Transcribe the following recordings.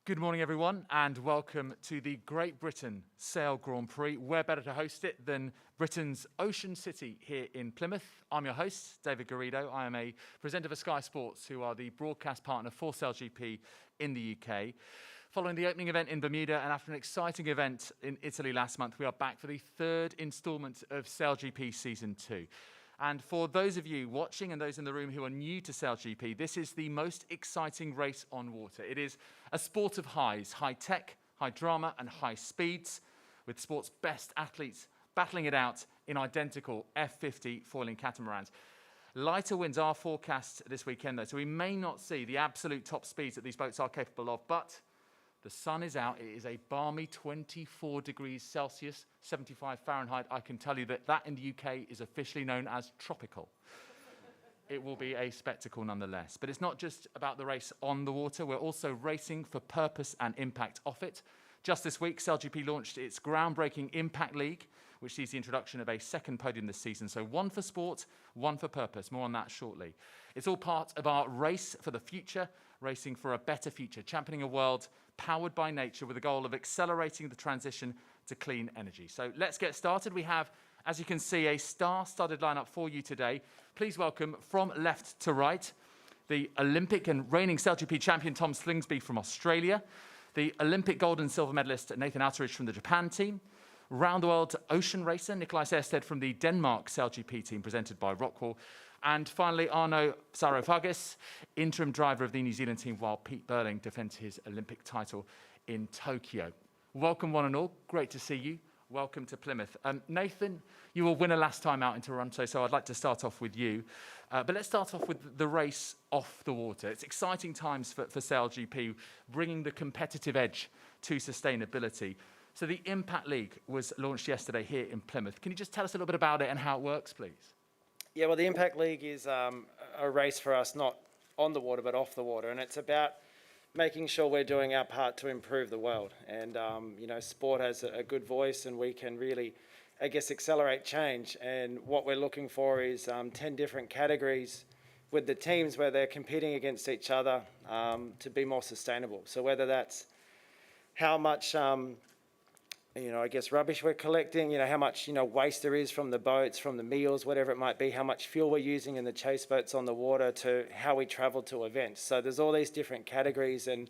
Good morning, everyone, and welcome to the Great Britain Sail Grand Prix. Where better to host it than Britain's ocean city here in Plymouth? I'm your host, David Garrido. I am a presenter for Sky Sports, who are the broadcast partner for SailGP in the UK. Following the opening event in Bermuda and after an exciting event in Italy last month, we are back for the third instalment of SailGP Season 2. And for those of you watching and those in the room who are new to SailGP, this is the most exciting race on water. It is a sport of highs, high tech, high drama, and high speeds, with sport's best athletes battling it out in identical F50 foiling catamarans. Lighter winds are forecast this weekend, though, so we may not see the absolute top speeds that these boats are capable of, but the sun is out. It is a balmy 24 degrees Celsius, 75 Fahrenheit. I can tell you that in the UK is officially known as tropical. It will be a spectacle nonetheless. But it's not just about the race on the water. We're also racing for purpose and impact off it. Just this week, SailGP launched its groundbreaking Impact League, which sees the introduction of a second podium this season. So one for sport, one for purpose. More on that shortly. It's all part of our race for the future, racing for a better future, championing a world powered by nature with the goal of accelerating the transition to clean energy. So let's get started. We have, as you can see, a star-studded lineup for you today. Please welcome, from left to right, the Olympic and reigning SailGP champion Tom Slingsby from Australia, the Olympic gold and silver medalist Nathan Outteridge from the Japan team, round-the-world ocean racer Nicolai Sehested from the Denmark SailGP team presented by Rockwell, and finally, Arno Psarofaghis, interim driver of the New Zealand team, while Pete Burling defends his Olympic title in Tokyo. Welcome, one and all. Great to see you. Welcome to Plymouth. Nathan, you were winner last time out in Toronto, so I'd like to start off with you. But let's start off with the race off the water. It's exciting times for SailGP, bringing the competitive edge to sustainability. So the Impact League was launched yesterday here in Plymouth. Can you just tell us a little bit about it and how it works, please? Yeah, well, the Impact League is a race for us, not on the water, but off the water. And it's about making sure we're doing our part to improve the world. And, sport has a good voice, and we can really, accelerate change. And what we're looking for is 10 different categories with the teams where they're competing against each other to be more sustainable. So whether that's how much rubbish we're collecting, how much, waste there is from the boats, from the meals, whatever it might be, how much fuel we're using in the chase boats on the water, to how we travel to events. So there's all these different categories and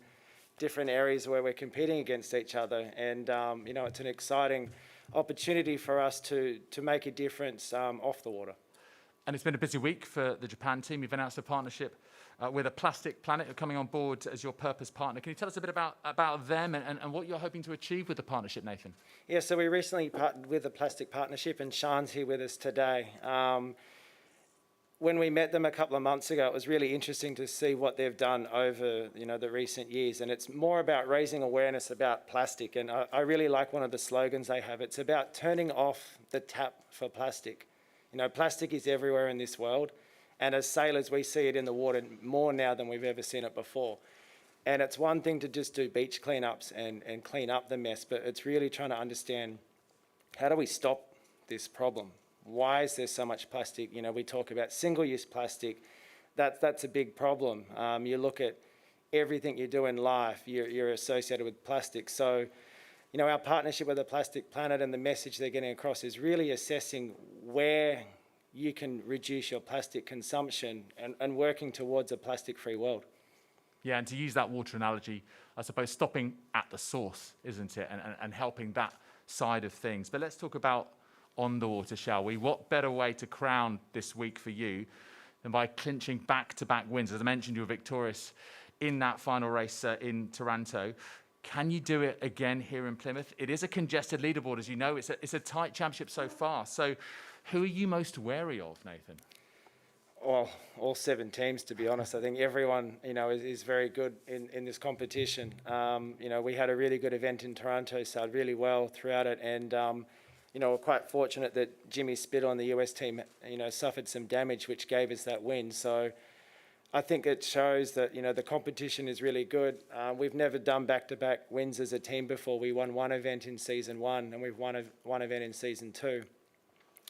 different areas where we're competing against each other. And, it's an exciting opportunity for us to make a difference off the water. And it's been a busy week for the Japan team. You've announced a partnership with a Plastic Planet, coming on board as your purpose partner. Can you tell us a bit about them and what you're hoping to achieve with the partnership, Nathan? Yeah, so we recently partnered with a Plastic Partnership, and Sean's here with us today. When we met them a couple of months ago, it was really interesting to see what they've done over the recent years. And it's more about raising awareness about plastic. And I really like one of the slogans they have. It's about turning off the tap for plastic. Plastic is everywhere in this world. And as sailors, we see it in the water more now than we've ever seen it before. And it's one thing to just do beach cleanups and clean up the mess, but it's really trying to understand, how do we stop this problem? Why is there so much plastic? We talk about single-use plastic. That's a big problem. You look at everything you do in life, you're associated with plastic. So, our partnership with the Plastic Planet and the message they're getting across is really assessing where you can reduce your plastic consumption and working towards a plastic-free world. Yeah, and to use that water analogy, I suppose stopping at the source, isn't it? And helping that side of things. But let's talk about on the water, shall we? What better way to crown this week for you than by clinching back-to-back wins? As I mentioned, you were victorious in that final race in Toronto. Can you do it again here in Plymouth? It is a congested leaderboard, as you know. It's a tight championship so far. So who are you most wary of, Nathan? Well, all 7 teams, to be honest. I think everyone, is very good in this competition. We had a really good event in Toronto, sailed really well throughout it. And, we're quite fortunate that Jimmy Spithill and the US team, suffered some damage, which gave us that win. So I think it shows that, the competition is really good. We've never done back-to-back wins as a team before. We won one event in season 1 and we've won one event in season 2.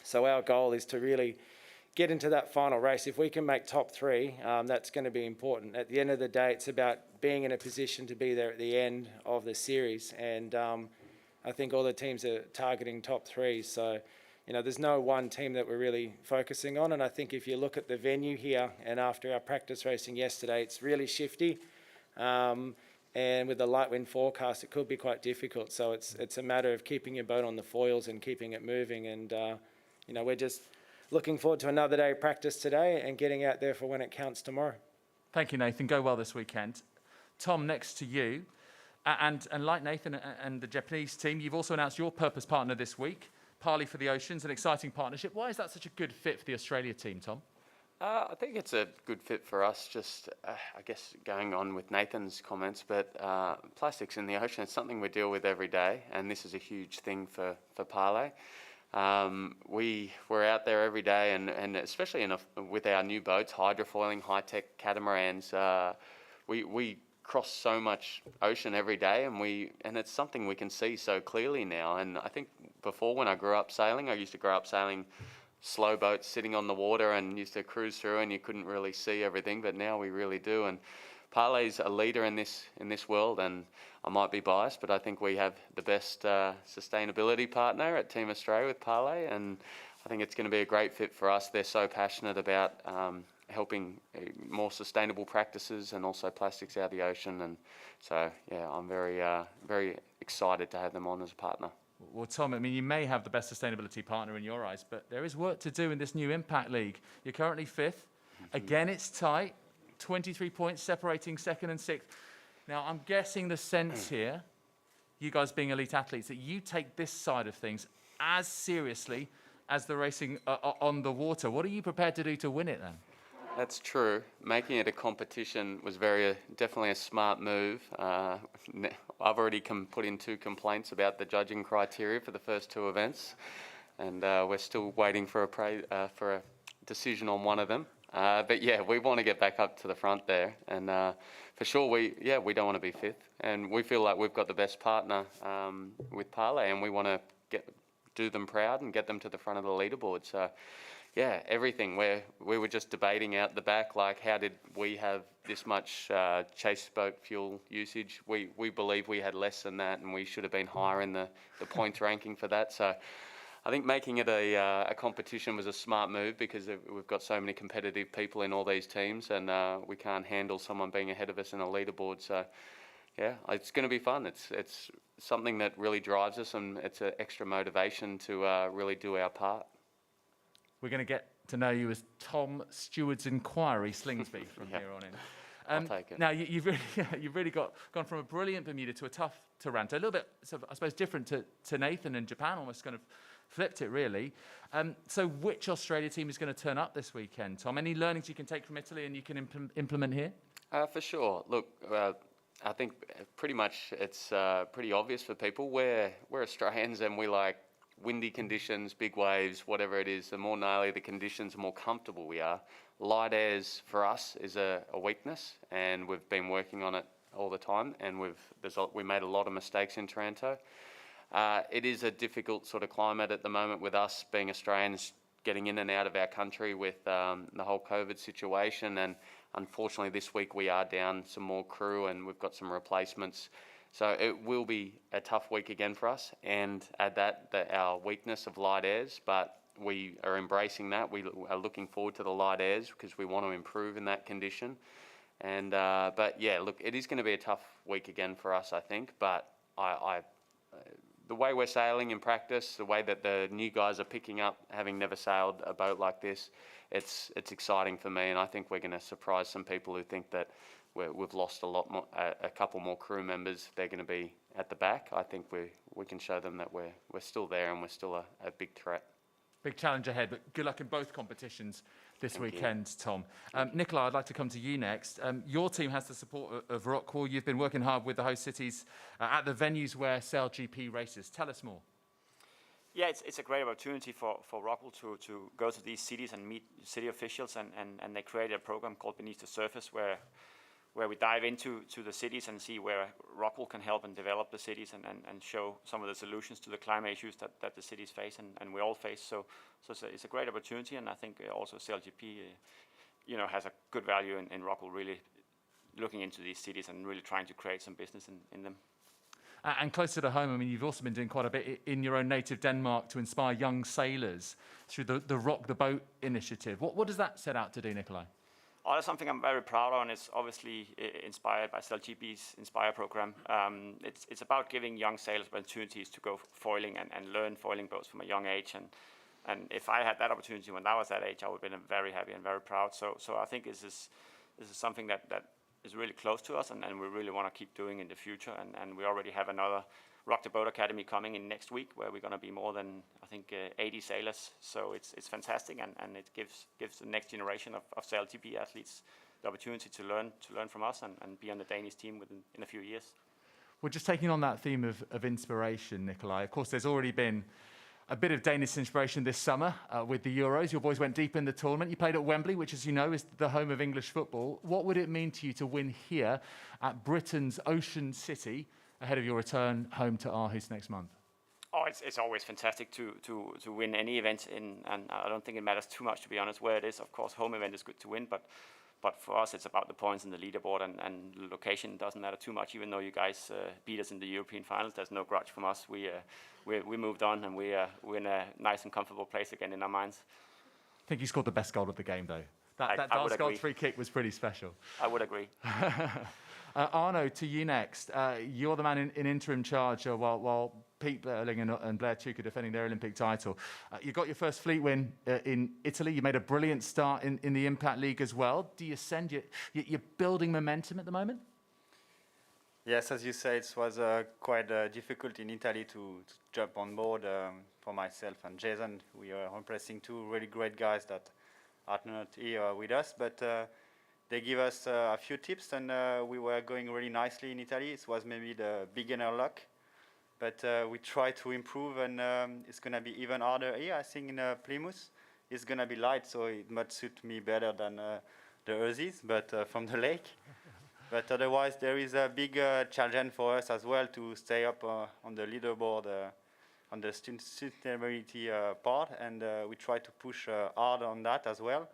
So our goal is to really get into that final race. If we can make top three, that's going to be important. At the end of the day, it's about being in a position to be there at the end of the series. And I think all the teams are targeting top three. So, there's no one team that we're really focusing on. And I think if you look at the venue here and after our practice racing yesterday, it's really shifty. And with the light wind forecast, it could be quite difficult. So it's a matter of keeping your boat on the foils and keeping it moving. And, we're just looking forward to another day of practice today and getting out there for when it counts tomorrow. Thank you, Nathan. Go well this weekend. Tom, next to you. And like Nathan and the Japanese team, you've also announced your purpose partner this week, Parley for the Oceans, an exciting partnership. Why is that such a good fit for the Australia team, Tom? I think it's a good fit for us, just I guess going on with Nathan's comments, but plastics in the ocean, it's something we deal with every day, and this is a huge thing for Parley. We're out there every day, and especially with our new boats, hydrofoiling, high-tech catamarans, we cross so much ocean every day, and it's something we can see so clearly now. And I think before, when I grew up sailing, I used to grow up sailing slow boats sitting on the water and used to cruise through, and you couldn't really see everything, but now we really do. And Parley's a leader in this world, and I might be biased, but I think we have the best sustainability partner at Team Australia with Parley, and I think it's going to be a great fit for us. They're so passionate about helping more sustainable practices and also plastics out of the ocean, and so yeah, I'm very excited to have them on as a partner. Well, Tom, I mean, you may have the best sustainability partner in your eyes, but there is work to do in this new Impact League. You're currently fifth. Again, it's tight. 23 points separating second and sixth. Now, I'm guessing the sense here, you guys being elite athletes, that you take this side of things as seriously as the racing on the water. What are you prepared to do to win it then? That's true. Making it a competition was definitely a smart move. I've already put in 2 complaints about the judging criteria for the first 2 events, and we're still waiting for a decision on one of them. But yeah, we want to get back up to the front there, and for sure we don't want to be fifth, and we feel like we've got the best partner with Parley, and we want to do them proud and get them to the front of the leaderboard. So yeah, everything. We were just debating out the back, like, how did we have this much chase boat fuel usage? We believe we had less than that, and we should have been higher in the points ranking for that. So I think making it a competition was a smart move, because we've got so many competitive people in all these teams, and we can't handle someone being ahead of us in a leaderboard. So yeah, it's going to be fun. It's something that really drives us, and it's an extra motivation to really do our part. We're going to get to know you as Tom Steward's Inquiry Slingsby from here on in. I'll take it. Now, you've really gone from a brilliant Bermuda to a tough Taranto, a little bit, sort of, I suppose, different to Nathan and Japan, almost kind of flipped it, really. So which Australia team is going to turn up this weekend, Tom? Any learnings you can take from Italy and you can implement here? For sure. Look, I think pretty much it's pretty obvious for people. We're Australians, and we like windy conditions, big waves, whatever it is. The more gnarly the conditions, the more comfortable we are. Light airs for us is a weakness, and we've been working on it all the time, and we made a lot of mistakes in Taranto. It is a difficult sort of climate at the moment, with us being Australians getting in and out of our country with the whole COVID situation, and unfortunately this week we are down some more crew, and we've got some replacements. So it will be a tough week again for us, and add that our weakness of light airs, but we are embracing that. We are looking forward to the light airs, because we want to improve in that condition. And but yeah, look, it is going to be a tough week again for us, I think. But the way we're sailing in practice, the way that the new guys are picking up, having never sailed a boat like this, it's exciting for me, and I think we're going to surprise some people who think that we've lost a couple more crew members. They're going to be at the back. I think we can show them that we're still there, and we're still a big threat. Big challenge ahead, but good luck in both competitions this Thank weekend, Tom. Nicolai, I'd like to come to you next. Your team has the support of Rockwool. You've been working hard with the host cities at the venues where SailGP races. Tell us more. Yeah, it's a great opportunity for Rockwool to go to these cities and meet city officials, and they created a program called Beneath the Surface, where where we dive into the cities and see where Rockwool can help and develop the cities and show some of the solutions to the climate issues that the cities face and we all face. So it's a great opportunity, and I think also SailGP, has a good value in Rockwool really looking into these cities and really trying to create some business in them. And closer to home, I mean, you've also been doing quite a bit in your own native Denmark to inspire young sailors through the Rock the Boat initiative. What does that set out to do, Nicolai? Oh, that's something I'm very proud of, and it's obviously inspired by SailGP's Inspire program. It's about giving young sailors opportunities to go foiling and learn foiling boats from a young age. And if I had that opportunity when I was that age, I would have been very happy and very proud. So I think this is something that is really close to us, and we really want to keep doing in the future. And we already have another Rock the Boat Academy coming in next week, where we're going to be more than, I think, 80 sailors. So it's fantastic, and it gives the next generation of SailGP athletes the opportunity to learn from us and be on the Danish team in a few years. Well, just taking on that theme of inspiration, Nicolai, of course, there's already been a bit of Danish inspiration this summer with the Euros. Your boys went deep in the tournament. You played at Wembley, which, as you know, is the home of English football. What would it mean to you to win here at Britain's Ocean City ahead of your return home to Aarhus next month? Oh, it's always fantastic to win any event, and I don't think it matters too much, to be honest, where it is. Of course, home event is good to win, but for us, it's about the points in the leaderboard, and the location doesn't matter too much. Even though you guys beat us in the European finals, there's no grudge from us. We moved on, and we're in a nice and comfortable place again in our minds. I think you scored the best goal of the game, though. That last goal free kick was pretty special. I would agree. Arno, to you next. You're the man in interim charge while Pete Berling and Blair Tuke are defending their Olympic title. You got your first fleet win in Italy. You made a brilliant start in the Impact League as well. Do you send you're building momentum at the moment? Yes, as you say, it was quite difficult in Italy to jump on board for myself and Jason. We are impressing two really great guys that are not here with us, but they give us a few tips, and we were going really nicely in Italy. It was maybe the beginner luck, but we try to improve, and it's going to be even harder here. I think in Plymouth, it's going to be light, so it might suit me better than the Aussies, but from the lake. But otherwise, there is a big challenge for us as well to stay up on the leaderboard on the sustainability part, and we try to push hard on that as well.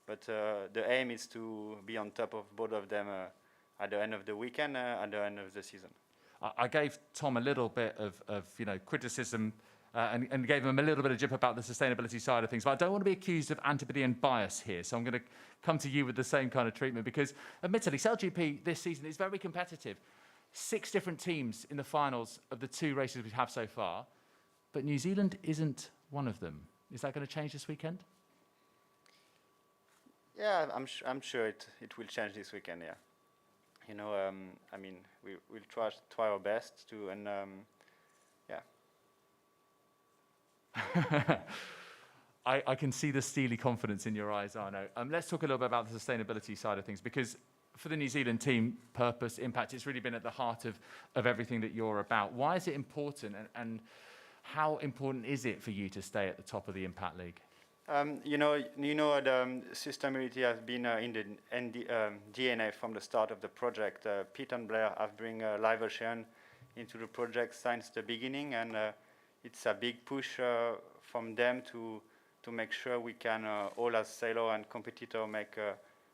But the aim is to be on top of both of them at the end of the weekend, at the end of the season. I gave Tom a little bit of criticism and gave him a little bit of jip about the sustainability side of things, but I don't want to be accused of antipathy and bias here, so I'm going to come to you with the same kind of treatment, because admittedly, SailGP this season is very competitive. 6 different teams in the finals of the 2 races we have so far, but New Zealand isn't one of them. Is that going to change this weekend? Yeah, I'm sure it will change this weekend. Yeah, I mean, we'll try our best to, and yeah. I can see the steely confidence in your eyes, Arno. Let's talk a little bit about the sustainability side of things, because for the New Zealand team, purpose, impact, it's really been at the heart of everything that you're about. Why is it important, and how important is it for you to stay at the top of the Impact League? The sustainability has been in the DNA from the start of the project. Pete and Blair have bring live ocean into the project since the beginning, and it's a big push from them to make sure we can all as sailor and competitor make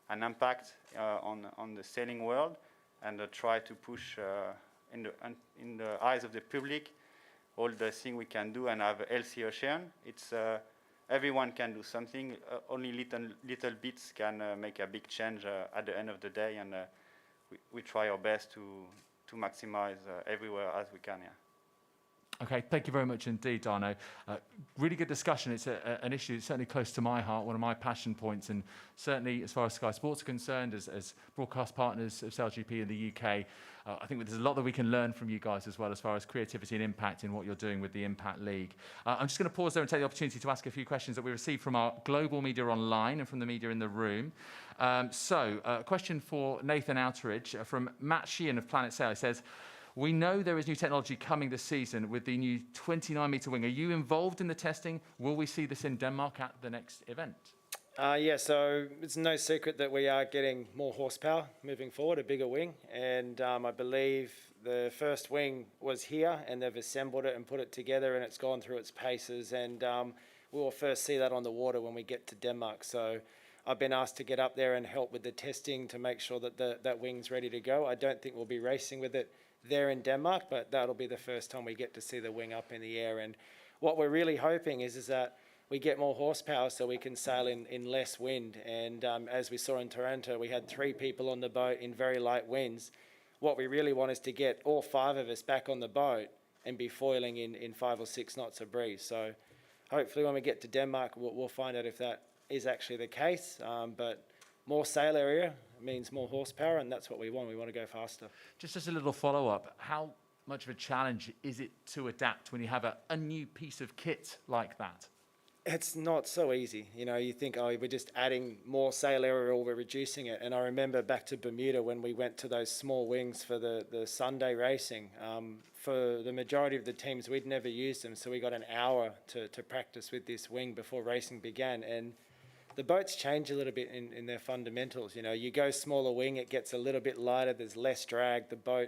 an impact on the sailing world, and try to push in the eyes of the public all the things we can do and have a healthy ocean. It's everyone can do something. Only little bits can make a big change at the end of the day, and we try our best to maximize everywhere as we can. Yeah. Okay, thank you very much indeed, Arno. Really good discussion. It's an issue that's certainly close to my heart, one of my passion points, and certainly as far as Sky Sports are concerned, as broadcast partners of SailGP in the UK, I think there's a lot that we can learn from you guys as well, as far as creativity and impact in what you're doing with the Impact League. I'm just going to pause there and take the opportunity to ask a few questions that we received from our global media online and from the media in the room. A question for Nathan Outteridge from Matt Sheehan of Planet Sail. He says, we know there is new technology coming this season with the new 29-metre wing. Are you involved in the testing? Will we see this in Denmark at the next event? Yeah, so it's no secret that we are getting more horsepower moving forward, a bigger wing, and I believe the first wing was here and they've assembled it and put it together and it's gone through its paces, and we will first see that on the water when we get to Denmark. So I've been asked to get up there and help with the testing to make sure that that wing's ready to go. I don't think we'll be racing with it there in Denmark, but that'll be the first time we get to see the wing up in the air. And what we're really hoping is that we get more horsepower so we can sail in less wind. And as we saw in Toronto, we had 3 people on the boat in very light winds. What we really want is to get all 5 of us back on the boat and be foiling in 5 or 6 knots of breeze. So hopefully when we get to Denmark, we'll find out if that is actually the case. But more sail area means more horsepower, and that's what we want. We want to go faster. Just as a little follow-up, how much of a challenge is it to adapt when you have a new piece of kit like that? It's not so easy. You know, you think, oh, we're just adding more sail area or we're reducing it. And I remember back to Bermuda when we went to those small wings for the Sunday racing. For the majority of the teams, we'd never used them. So we got an hour to practice with this wing before racing began. And the boats change a little bit in their fundamentals. You know, you go smaller wing, it gets a little bit lighter, there's less drag, the boat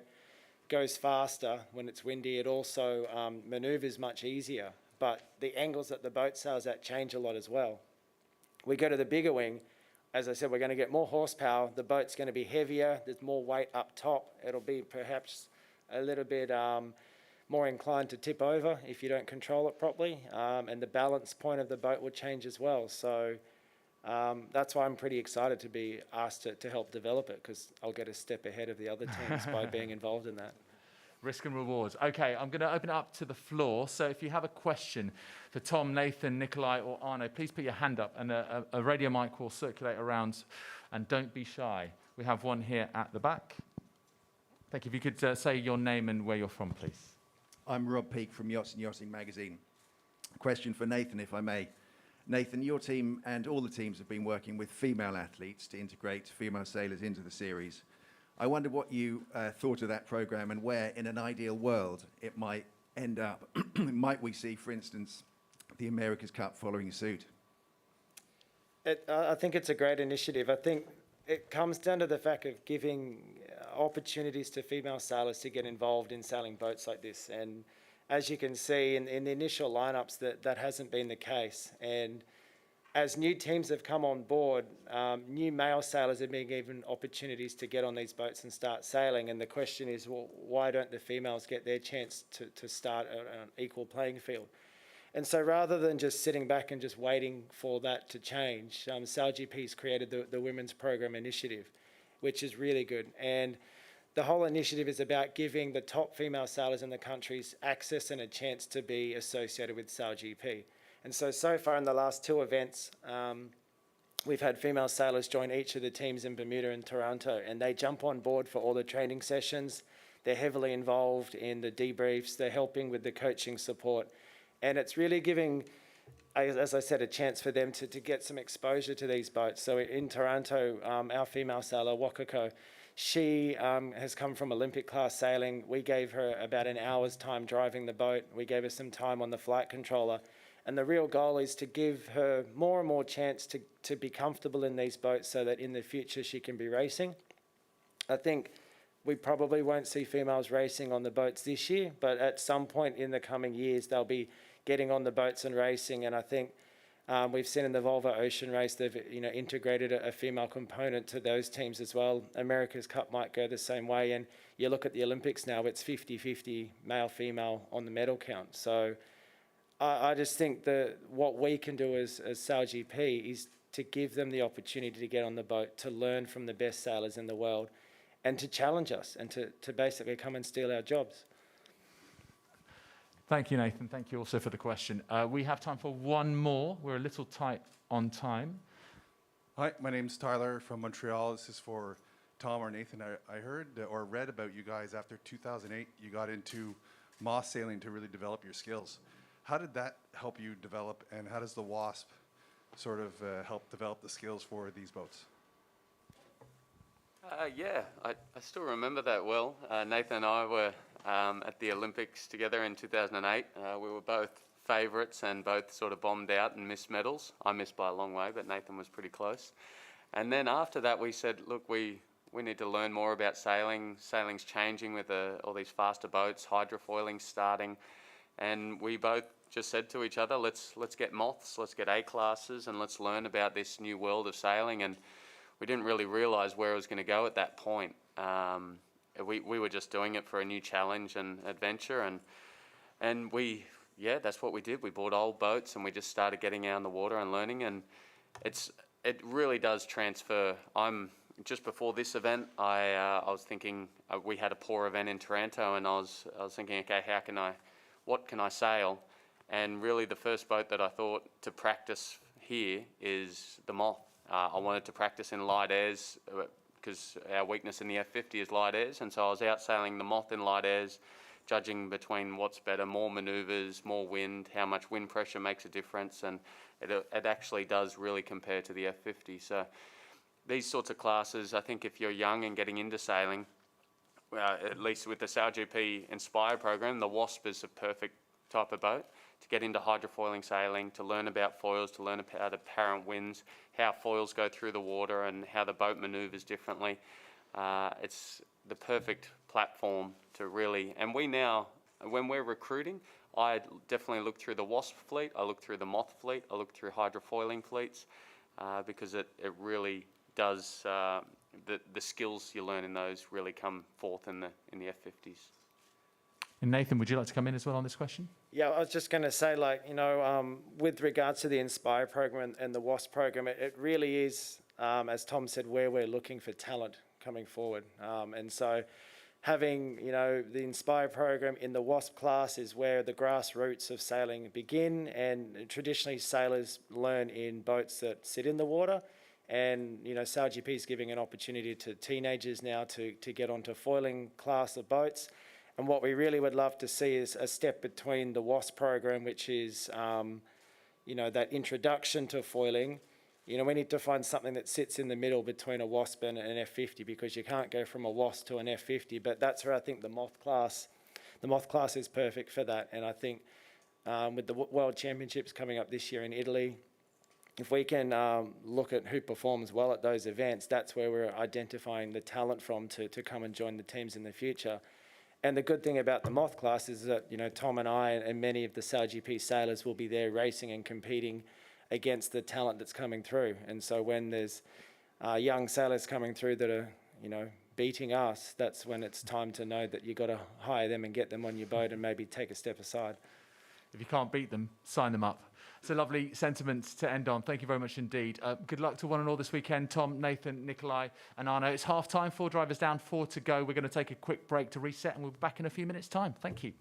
goes faster when it's windy. It also maneuvers much easier, but the angles that the boat sails at change a lot as well. We go to the bigger wing, as I said, we're going to get more horsepower, the boat's going to be heavier, there's more weight up top, it'll be perhaps a little bit more inclined to tip over if you don't control it properly, and the balance point of the boat will change as well. So that's why I'm pretty excited to be asked to help develop it, because I'll get a step ahead of the other teams by being involved in that. Risk and rewards. Okay, I'm going to open it up to the floor. So if you have a question for Tom, Nathan, Nicolai, or Arno, please put your hand up, and a radio mic will circulate around. And don't be shy. We have one here at the back. Thank you. If you could say your name and where you're from, please. I'm Rob Peake from Yachts and Yachting magazine. Question for Nathan, if I may. Nathan, your team and all the teams have been working with female athletes to integrate female sailors into the series. I wonder what you thought of that program and where, in an ideal world, it might end up. Might we see, for instance, the America's Cup following suit? I think it's a great initiative. I think it comes down to the fact of giving opportunities to female sailors to get involved in sailing boats like this. And as you can see in the initial lineups, that hasn't been the case. And as new teams have come on board, new male sailors are being given opportunities to get on these boats and start sailing. And the question is, well, why don't the females get their chance to start on an equal playing field? And so rather than just sitting back and just waiting for that to change, SailGP's created the Women's Program Initiative, which is really good. And the whole initiative is about giving the top female sailors in the countries access and a chance to be associated with SailGP. And so far in the last 2 events, we've had female sailors join each of the teams in Bermuda and Toronto, and they jump on board for all the training sessions. They're heavily involved in the debriefs. They're helping with the coaching support. And it's really giving, as I said, a chance for them to get some exposure to these boats. So in Toronto, our female sailor, Wakako, she has come from Olympic class sailing. We gave her about an hour's time driving the boat. We gave her some time on the flight controller. And the real goal is to give her more and more chance to be comfortable in these boats so that in the future she can be racing. I think we probably won't see females racing on the boats this year, but at some point in the coming years they'll be getting on the boats and racing. And I think we've seen in the Volvo Ocean Race they've integrated a female component to those teams as well. America's Cup might go the same way, and you look at the Olympics now, it's 50-50 male-female on the medal count. So I just think that what we can do as SailGP is to give them the opportunity to get on the boat, to learn from the best sailors in the world, and to challenge us, and to basically come and steal our jobs. Thank you, Nathan. Thank you also for the question. We have time for one more. We're a little tight on time. Hi, my name's Tyler from Montreal. This is for Tom or Nathan. I heard or read about you guys after 2008. You got into moss sailing to really develop your skills. How did that help you develop, and how does the WASP sort of help develop the skills for these boats? Yeah, I still remember that well. Nathan and I were at the Olympics together in 2008. We were both favourites and both sort of bombed out and missed medals. I missed by a long way, but Nathan was pretty close. And then after that, we said, look, we need to learn more about sailing. Sailing's changing with all these faster boats, hydrofoiling starting. And we both just said to each other, let's get moths, let's get A-classes, and let's learn about this new world of sailing. And we didn't really realise where it was going to go at that point. We were just doing it for a new challenge and adventure. And that's what we did. We bought old boats and we just started getting out in the water and learning. And it really does transfer. Just before this event, I was thinking we had a poor event in Taranto, and I was thinking, okay, what can I sail? And really, the first boat that I thought to practice here is the Moth. I wanted to practice in light airs because our weakness in the F50 is light airs, and so I was out sailing the Moth in light airs, judging between what's better, more manoeuvres, more wind, how much wind pressure makes a difference, and it actually does really compare to the F50. So these sorts of classes, I think if you're young and getting into sailing, at least with the SailGP Inspire program, the Wasp is a perfect type of boat to get into hydrofoiling sailing, to learn about foils, to learn about apparent winds, how foils go through the water and how the boat manoeuvres differently. It's the perfect platform to really, and we now, when we're recruiting, I definitely look through the Wasp fleet, I look through the Moth fleet, I look through hydrofoiling fleets, because it really does, the skills you learn in those really come forth in the F50s. And Nathan, would you like to come in as well on this question? Yeah, I was just going to say, with regards to the Inspire program and the WASP program, it really is, as Tom said, where we're looking for talent coming forward. And so having, the Inspire program in the WASP class is where the grassroots of sailing begin, and traditionally sailors learn in boats that sit in the water. And, SailGP is giving an opportunity to teenagers now to get onto foiling class of boats. And what we really would love to see is a step between the WASP program, which is, that introduction to foiling. We need to find something that sits in the middle between a WASP and an F50, because you can't go from a WASP to an F50. But that's where I think the Moth class is perfect for that. And I think with the World Championships coming up this year in Italy, if we can look at who performs well at those events, that's where we're identifying the talent from to come and join the teams in the future. And the good thing about the Moth class is that, Tom and I and many of the SailGP sailors will be there racing and competing against the talent that's coming through. And so when there's young sailors coming through that are, beating us, that's when it's time to know that you've got to hire them and get them on your boat and maybe take a step aside. If you can't beat them, sign them up. It's a lovely sentiment to end on. Thank you very much indeed. Good luck to one and all this weekend. Tom, Nathan, Nicolai and Arno. It's half time, 4 drivers down, 4 to go. We're going to take a quick break to reset and we'll be back in a few minutes' time. Thank you.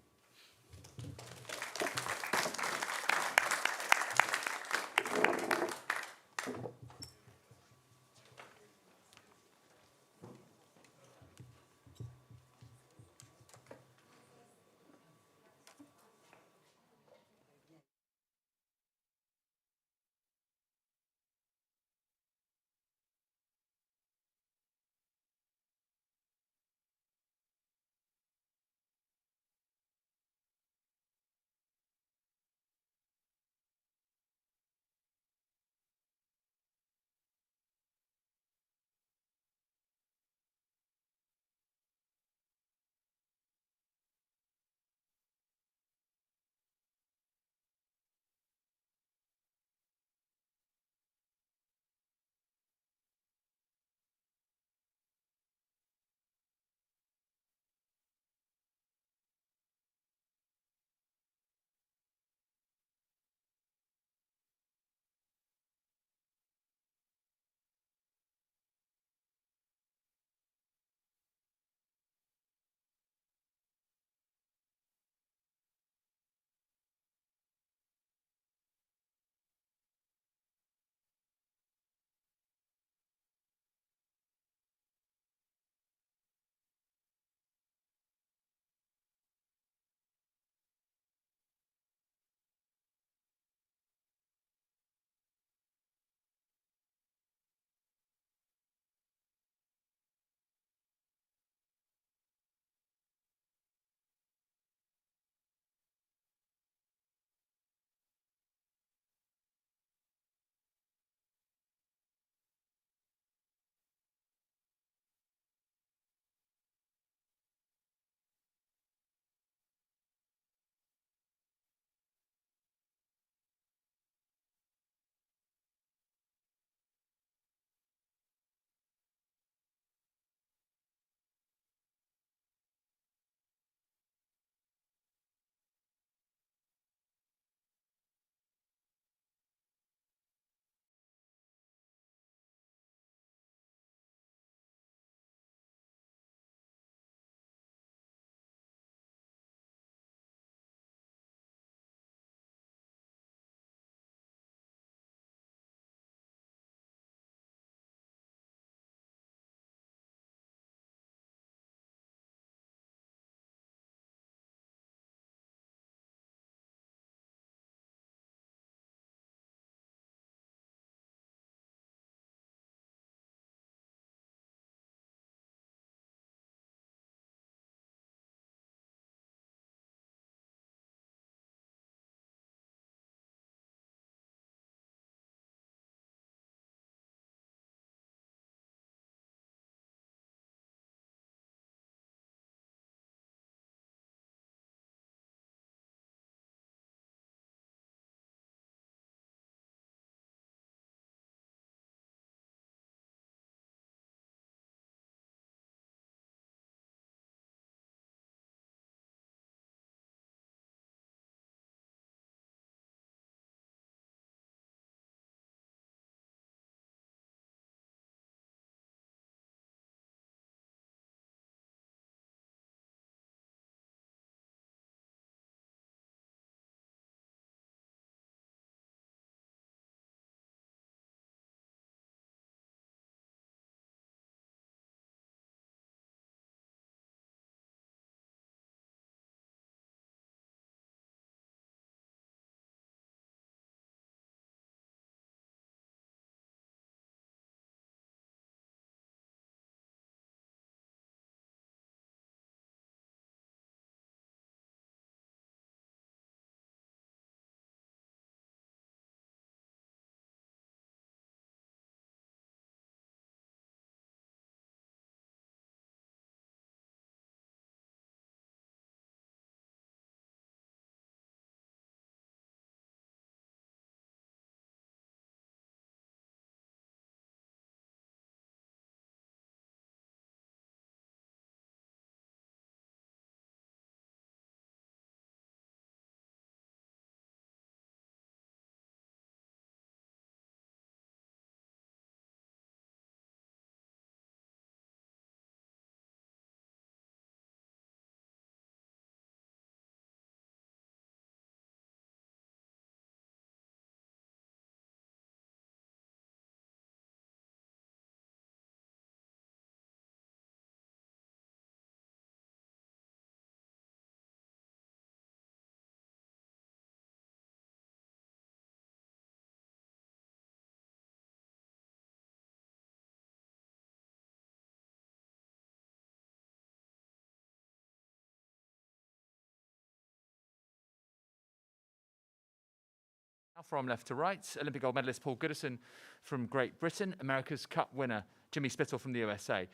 From left to right, Olympic gold medalist Paul Goodison from Great Britain, America's Cup winner Jimmy Spithill from the USA,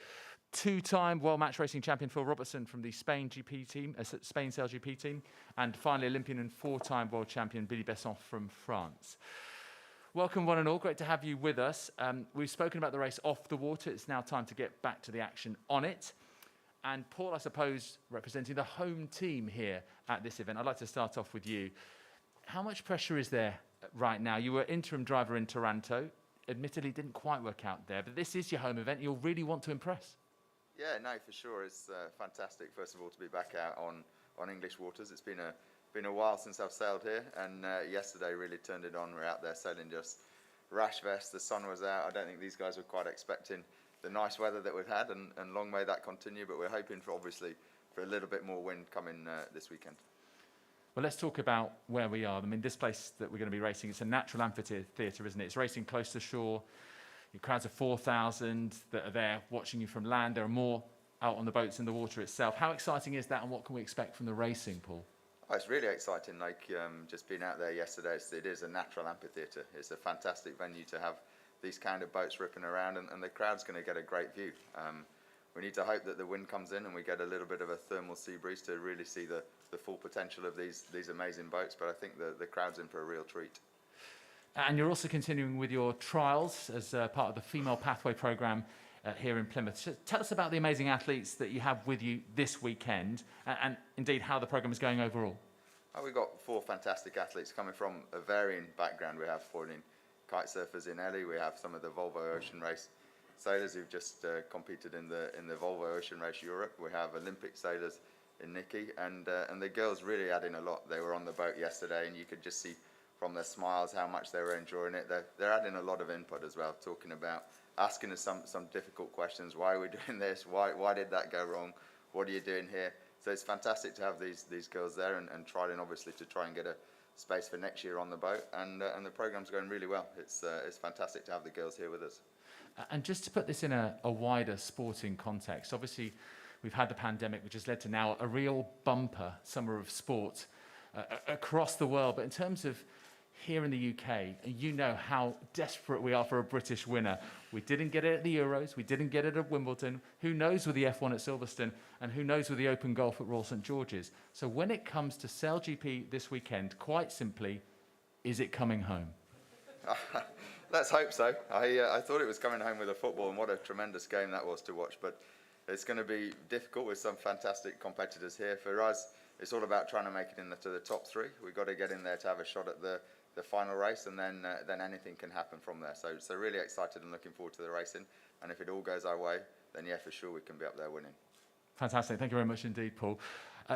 two-time World Match Racing champion Phil Robertson from the Spain SailGP team, and finally Olympian and four-time world champion Billy Besson from France. Welcome one and all, great to have you with us. We've spoken about the race off the water, it's now time to get back to the action on it. And Paul, I suppose, representing the home team here at this event, I'd like to start off with you. How much pressure is there right now? You were interim driver in Toronto. Admittedly, didn't quite work out there, but this is your home event. You'll really want to impress. Yeah, no, for sure. It's fantastic, first of all, to be back out on English waters. It's been a while since I've sailed here, and yesterday really turned it on. We're out there sailing just rash vest. The sun was out. I don't think these guys were quite expecting the nice weather that we've had, and long may that continue. But we're hoping for, obviously, for a little bit more wind coming this weekend. Well, let's talk about where we are. I mean, this place that we're going to be racing, it's a natural amphitheatre, isn't it? It's racing close to shore. Your crowds of 4,000 that are there watching you from land. There are more out on the boats in the water itself. How exciting is that, and what can we expect from the racing, Paul? Oh, it's really exciting. Like just being out there yesterday, it is a natural amphitheatre. It's a fantastic venue to have these kind of boats ripping around, and the crowd's going to get a great view. We need to hope that the wind comes in and we get a little bit of a thermal sea breeze to really see the full potential of these amazing boats. But I think the crowd's in for a real treat. And you're also continuing with your trials as part of the Female Pathway programme here in Plymouth. So tell us about the amazing athletes that you have with you this weekend, and indeed how the programme is going overall. We've got 4 fantastic athletes coming from a varying background. We have foiling kite surfers in Ellie. We have some of the Volvo Ocean Race sailors who've just competed in the Volvo Ocean Race Europe. We have Olympic sailors in Nikki, and the girls really adding a lot. They were on the boat yesterday, and you could just see from their smiles how much they were enjoying it. They're adding a lot of input as well, talking about asking us some difficult questions. Why are we doing this? Why did that go wrong? What are you doing here? So it's fantastic to have these girls there, and trying obviously to try and get a space for next year on the boat, and the programme's going really well. It's fantastic to have the girls here with us. And just to put this in a wider sporting context, obviously we've had the pandemic, which has led to now a real bumper summer of sport across the world. But in terms of here in the UK, you know how desperate we are for a British winner. We didn't get it at the Euros, we didn't get it at Wimbledon. Who knows with the F1 at Silverstone, and who knows with the Open Golf at Royal St George's. So when it comes to SailGP this weekend, quite simply, is it coming home? Let's hope so. I thought it was coming home with a football, and what a tremendous game that was to watch. But it's going to be difficult with some fantastic competitors here. For us, it's all about trying to make it into the top 3. We've got to get in there to have a shot at the final race, and then anything can happen from there. So really excited and looking forward to the racing. And if it all goes our way, then yeah, for sure we can be up there winning. Fantastic. Thank you very much indeed, Paul.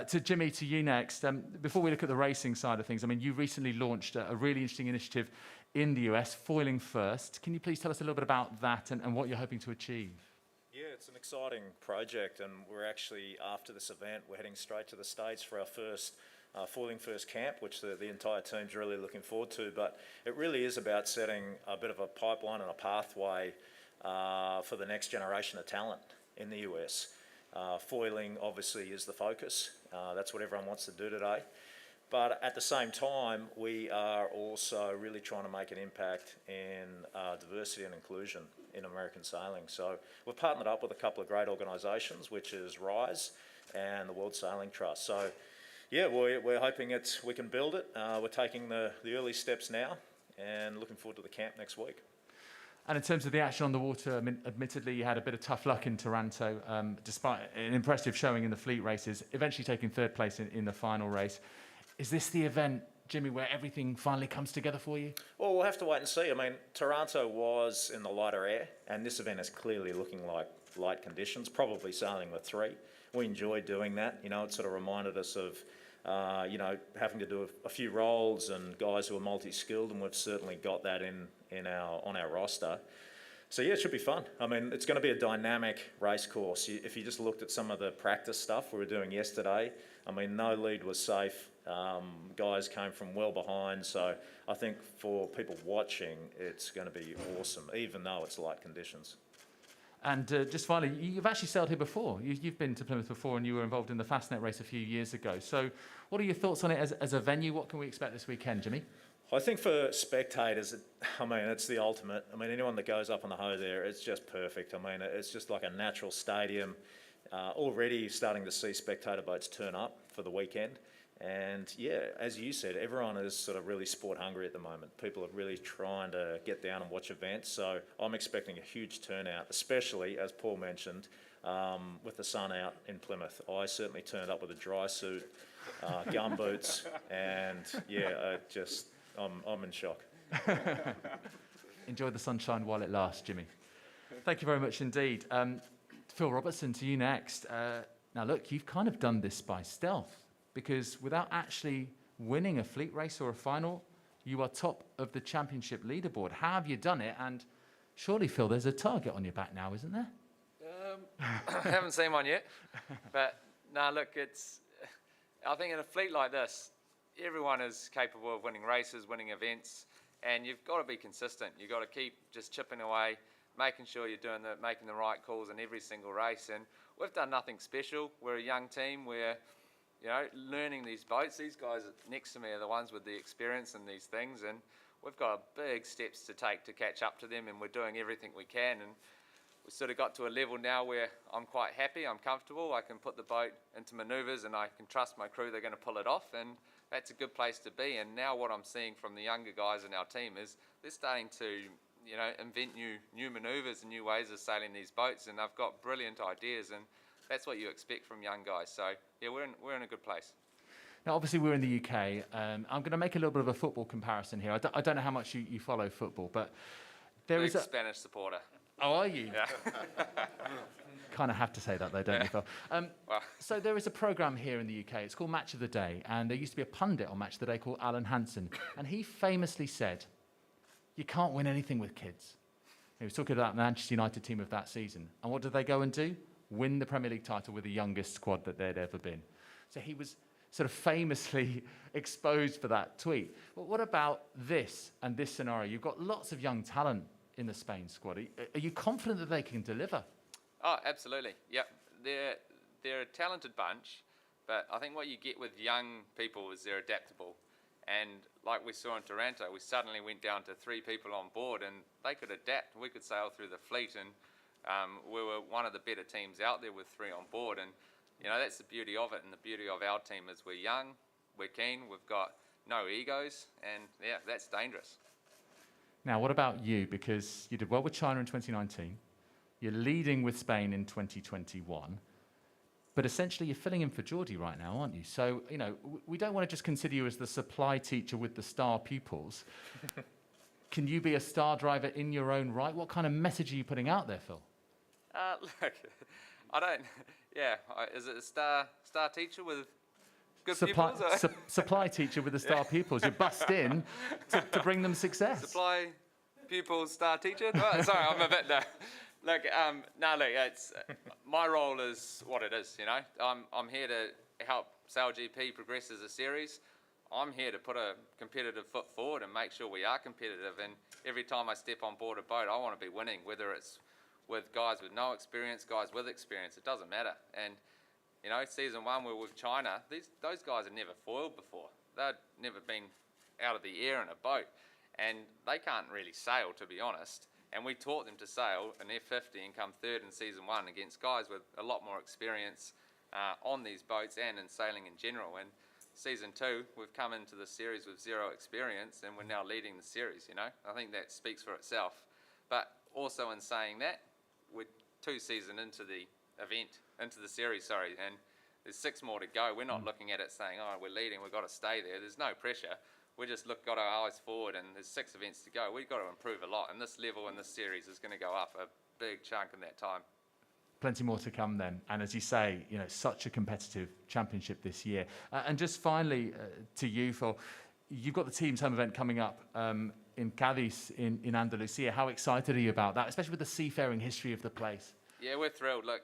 To Jimmy, to you next. Before we look at the racing side of things, I mean, you recently launched a really interesting initiative in the US, Foiling First. Can you please tell us a little bit about that and what you're hoping to achieve? Yeah, it's an exciting project, and we're actually, after this event, we're heading straight to the States for our first Foiling First camp, which the entire team's really looking forward to. But it really is about setting a bit of a pipeline and a pathway for the next generation of talent in the US. Foiling obviously is the focus. That's what everyone wants to do today. But at the same time, we are also really trying to make an impact in diversity and inclusion in American sailing. So we've partnered up with a couple of great organisations, which is RISE and the World Sailing Trust. So yeah, we're hoping we can build it. We're taking the early steps now and looking forward to the camp next week. And in terms of the action on the water, I mean, admittedly, you had a bit of tough luck in Toronto, despite an impressive showing in the fleet races, eventually taking 3rd place in the final race. Is this the event, Jimmy, where everything finally comes together for you? Well, we'll have to wait and see. I mean, Toronto was in the lighter air, and this event is clearly looking like light conditions, probably sailing with 3. We enjoyed doing that. You know, it sort of reminded us of, having to do a few rolls and guys who are multi-skilled, and we've certainly got that on our roster. So yeah, it should be fun. I mean, it's going to be a dynamic race course. If you just looked at some of the practice stuff we were doing yesterday, I mean, no lead was safe. Guys came from well behind. So I think for people watching, it's going to be awesome, even though it's light conditions. And just finally, you've actually sailed here before. You've been to Plymouth before, and you were involved in the Fastnet race a few years ago. So what are your thoughts on it as a venue? What can we expect this weekend, Jimmy? I think for spectators, it's the ultimate. Anyone that goes up on the hoe there, it's just perfect. It's just like a natural stadium. Already starting to see spectator boats turn up for the weekend. And yeah, as you said, everyone is sort of really sport hungry at the moment. People are really trying to get down and watch events. So I'm expecting a huge turnout, especially, as Paul mentioned, with the sun out in Plymouth. I certainly turned up with a dry suit, gum boots, and yeah, I'm in shock. Enjoy the sunshine while it lasts, Jimmy. Thank you very much indeed. Phil Robertson, to you next. Now look, you've kind of done this by stealth, because without actually winning a fleet race or a final, you are top of the championship leaderboard. How have you done it? And surely, Phil, there's a target on your back now, isn't there? I haven't seen one yet, but no, look, I think in a fleet like this, everyone is capable of winning races, winning events, and you've got to be consistent. You've got to keep just chipping away, making sure you're making the right calls in every single race. And we've done nothing special. We're a young team. We're learning these boats. These guys next to me are the ones with the experience in these things, and we've got big steps to take to catch up to them, and we're doing everything we can. And we've sort of got to a level now where I'm quite happy, I'm comfortable, I can put the boat into manoeuvres and I can trust my crew they're going to pull it off, and that's a good place to be. And now what I'm seeing from the younger guys in our team is they're starting to invent new manoeuvres and new ways of sailing these boats, and they've got brilliant ideas, and that's what you expect from young guys. So yeah, we're in a good place. Now, obviously, we're in the UK. I'm going to make a little bit of a football comparison here. I don't know how much you follow football, but there is a Spanish supporter. Oh, are you? Yeah. Kind of have to say that, though, don't you, Phil? So there is a programme here in the UK. It's called Match of the Day, and there used to be a pundit on Match of the Day called Alan Hansen, and he famously said, "You can't win anything with kids." He was talking about the Manchester United team of that season, and what did they go and do? Win the Premier League title with the youngest squad that they'd ever been. So he was sort of famously exposed for that tweet. But what about this and this scenario? You've got lots of young talent in the Spain squad. Are you confident that they can deliver? Oh, absolutely. Yep. They're a talented bunch, but I think what you get with young people is they're adaptable. And like we saw in Taranto, we suddenly went down to 3 people on board, and they could adapt. We could sail through the fleet, and we were one of the better teams out there with 3 on board. And that's the beauty of it, and the beauty of our team is we're young, we're keen, we've got no egos, and yeah, that's dangerous. Now, what about you? Because you did well with China in 2019. You're leading with Spain in 2021. But essentially, you're filling in for Geordie right now, aren't you? So, we don't want to just consider you as the supply teacher with the star pupils. Can you be a star driver in your own right? What kind of message are you putting out there, Phil? Look, I don't... Yeah, is it a star teacher with good pupils? Supply teacher with the star pupils. You bust in to bring them success. Supply pupils, star teacher? Oh, sorry, I'm a bit... Look, it's my role is what it is, I'm here to help SailGP progress as a series. I'm here to put a competitive foot forward and make sure we are competitive, and every time I step on board a boat, I want to be winning, whether it's with guys with no experience, guys with experience, it doesn't matter. And, season 1 we were with China, those guys had never foiled before. They'd never been out of the air in a boat, and they can't really sail, to be honest. And we taught them to sail an F50 and come 3rd in season 1 against guys with a lot more experience on these boats and in sailing in general. And season 2, we've come into the series with 0 experience, and we're now leading the series, I think that speaks for itself. But also in saying that, we're 2 seasons into the series, and there's 6 more to go. We're not looking at it saying, oh, we're leading, we've got to stay there. There's no pressure. We just got our eyes forward, and there's 6 events to go. We've got to improve a lot, and this level in this series is going to go up a big chunk in that time. Plenty more to come then. And as you say, such a competitive championship this year. And just finally, to you, Phil, you've got the team's home event coming up in Cádiz in Andalusia. How excited are you about that, especially with the seafaring history of the place? Yeah, we're thrilled. Look,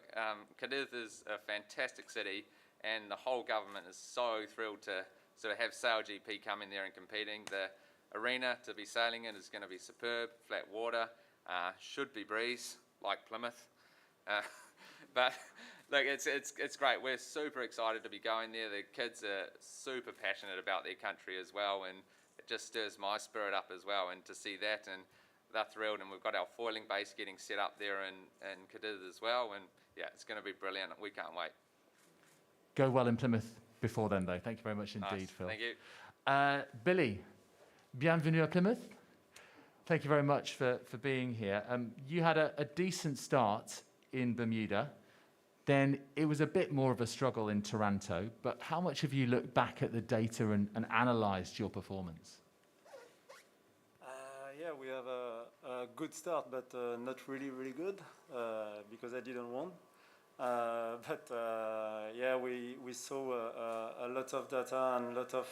Cádiz is a fantastic city, and the whole government is so thrilled to sort of have SailGP come in there and competing. The arena to be sailing in is going to be superb, flat water, should be breeze like Plymouth. But look, it's great. We're super excited to be going there. The kids are super passionate about their country as well, and just stirs my spirit up as well. And to see that, and they're thrilled, and we've got our foiling base getting set up there in Goodison as well. And yeah, it's going to be brilliant. We can't wait. Go well in Plymouth before then, though. Thank you very much indeed, Nice. Phil. Thank you. Billy, bienvenue à Plymouth. Thank you very much for being here. You had a decent start in Bermuda. Then it was a bit more of a struggle in Taranto. But how much have you looked back at the data and analysed your performance? Yeah, we have a good start, but not really good because I didn't win. Yeah, we saw a lot of data and a lot of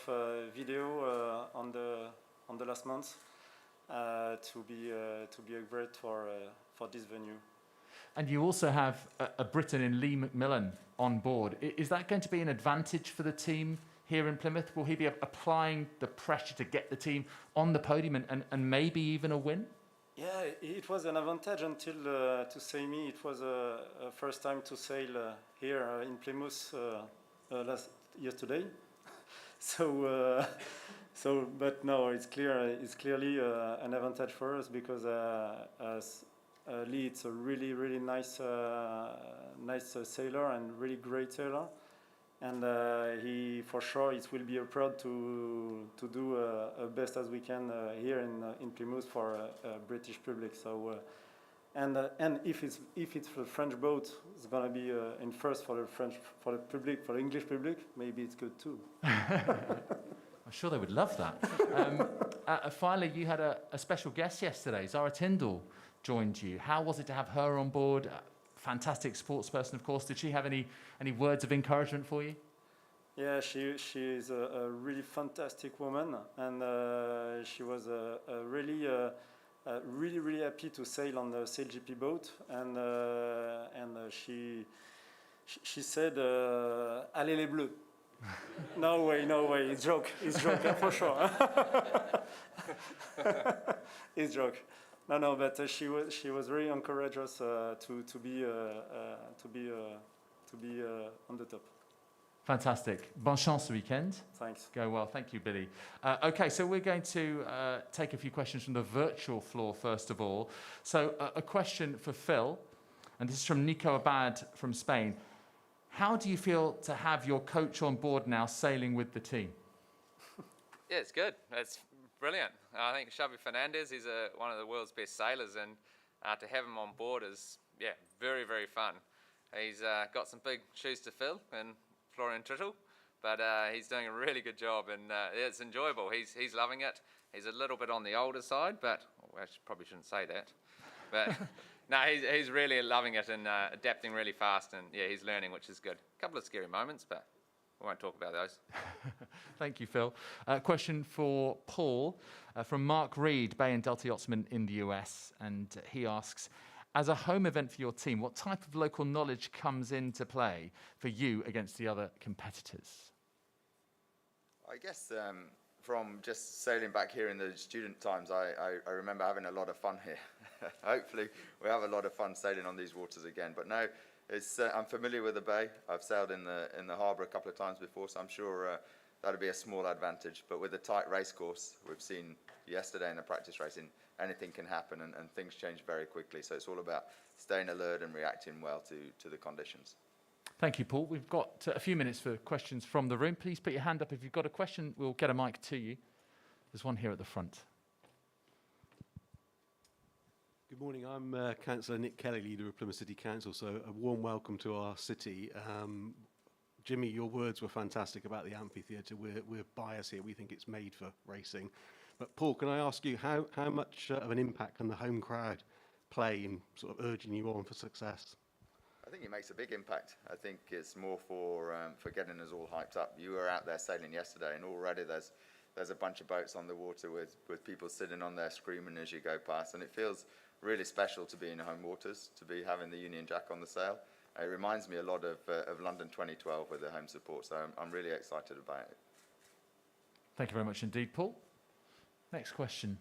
video on the last month to be a great for this venue. And you also have a Briton in Lee McMillan on board. Is that going to be an advantage for the team here in Plymouth? Will he be applying the pressure to get the team on the podium and maybe even a win? Yeah, it was an advantage until to say me. It was a first time to sail here in Plymouth yesterday. But no, it's clearly an advantage for us because as Lee, it's a really nice sailor and really great sailor, and he for sure it will be a proud to do best as we can here in Plymouth for British public. So and if it's a French boat, it's gonna be in first for the public, for the English public. Maybe it's good too. I'm sure they would love that. Finally, you had a special guest yesterday. Zara Tyndall joined you. How was it to have her on board? Fantastic sports person, of course. Did she have any words of encouragement for you? Yeah, she is a really fantastic woman, and she was really happy to sail on the SailGP boat, and she said, "Allez les Bleus." No way, it's joke, for sure. It's joke. No, but she was really encouraged us to be on the top. Fantastic. Bonne chance ce weekend. Thanks. Go well. Thank you, Billy. Okay, so we're going to take a few questions from the virtual floor first of all. So a question for Phil, and this is from Nico Abad from Spain. How do you feel to have your coach on board now sailing with the team? Yeah, it's good. It's brilliant. I think Xavi Fernandez is one of the world's best sailors, and to have him on board is, very, very fun. He's got some big shoes to fill in Florian Trittle, but he's doing a really good job, and it's enjoyable. He's loving it. He's a little bit on the older side, but I probably shouldn't say that. But no, he's really loving it and adapting really fast, and he's learning, which is good. A couple of scary moments, but we won't talk about those. Thank you, Phil. Question for Paul from Mark Reed, Bay and Delta Yachtsman in the US, and he asks, as a home event for your team, what type of local knowledge comes into play for you against the other competitors? I guess from just sailing back here in the student times, I remember having a lot of fun here. Hopefully we have a lot of fun sailing on these waters again. But no, it's, I'm familiar with the bay. I've sailed in the harbour a couple of times before, so I'm sure that'll be a small advantage. But with a tight race course, we've seen yesterday in the practice racing, anything can happen and things change very quickly. So it's all about staying alert and reacting well to the conditions. Thank you, Paul. We've got a few minutes for questions from the room. Please put your hand up if you've got a question. We'll get a mic to you. There's one here at the front. Good morning. I'm Councillor Nick Kelly, leader of Plymouth City Council. So a warm welcome to our city. Jimmy, your words were fantastic about the amphitheatre. We're biased here. We think it's made for racing. But Paul, can I ask you how much of an impact can the home crowd play in sort of urging you on for success? I think it makes a big impact. I think it's more for getting us all hyped up. You were out there sailing yesterday, and already there's a bunch of boats on the water with people sitting on there screaming as you go past, and it feels really special to be in home waters, to be having the Union Jack on the sail. It reminds me a lot of London 2012 with the home support, so I'm really excited about it. Thank you very much indeed, Paul. Next question.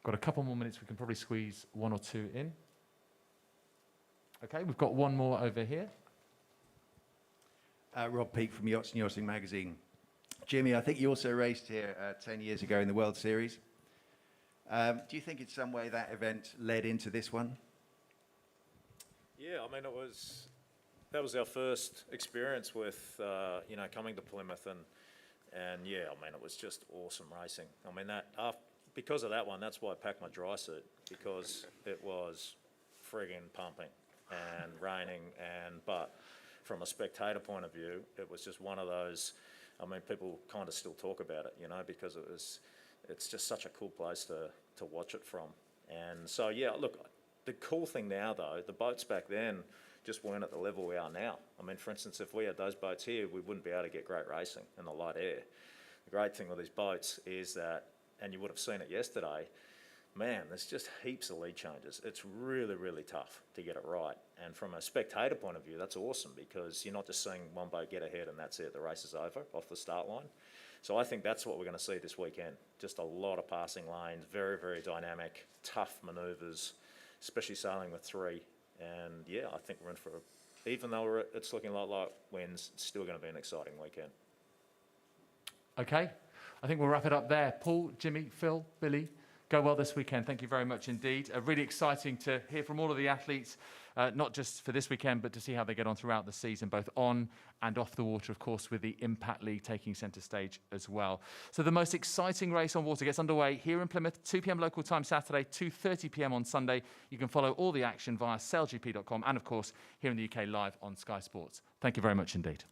Got a couple more minutes. We can probably squeeze one or two in. Okay, we've got one more over here. Rob Peake from Yachts and Yachting magazine. Jimmy, I think you also raced here 10 years ago in the World Series. Do you think in some way that event led into this one? Yeah, I mean, that was our first experience with, you know, coming to Plymouth, and yeah, I mean, it was just awesome racing. I mean, because of that one, that's why I packed my dry suit, because it was friggin' pumping and raining, but from a spectator point of view, it was just one of those, I mean, people kind of still talk about it, you know, because it's just such a cool place to watch it from. And so, yeah, look, the cool thing now, though, the boats back then just weren't at the level we are now. I mean, for instance, if we had those boats here, we wouldn't be able to get great racing in the light air. The great thing with these boats is that, and you would have seen it yesterday, man, there's just heaps of lead changes. It's really, really tough to get it right. And from a spectator point of view, that's awesome, because you're not just seeing one boat get ahead and that's it, the race is over off the start line. So I think that's what we're going to see this weekend. Just a lot of passing lanes, very, very dynamic, tough manoeuvres, especially sailing with three. And yeah, I think we're in for, even though it's looking a lot like winds, it's still going to be an exciting weekend. Okay, I think we'll wrap it up there. Paul, Jimmy, Phil, Billy, go well this weekend. Thank you very much indeed. Really exciting to hear from all of the athletes, not just for this weekend, but to see how they get on throughout the season, both on and off the water, of course, with the Impact League taking centre stage as well. So the most exciting race on water gets underway here in Plymouth, 2 p.m. local time Saturday, 2:30 p.m. on Sunday. You can follow all the action via sailgp.com and, of course, here in the UK live on Sky Sports. Thank you very much indeed.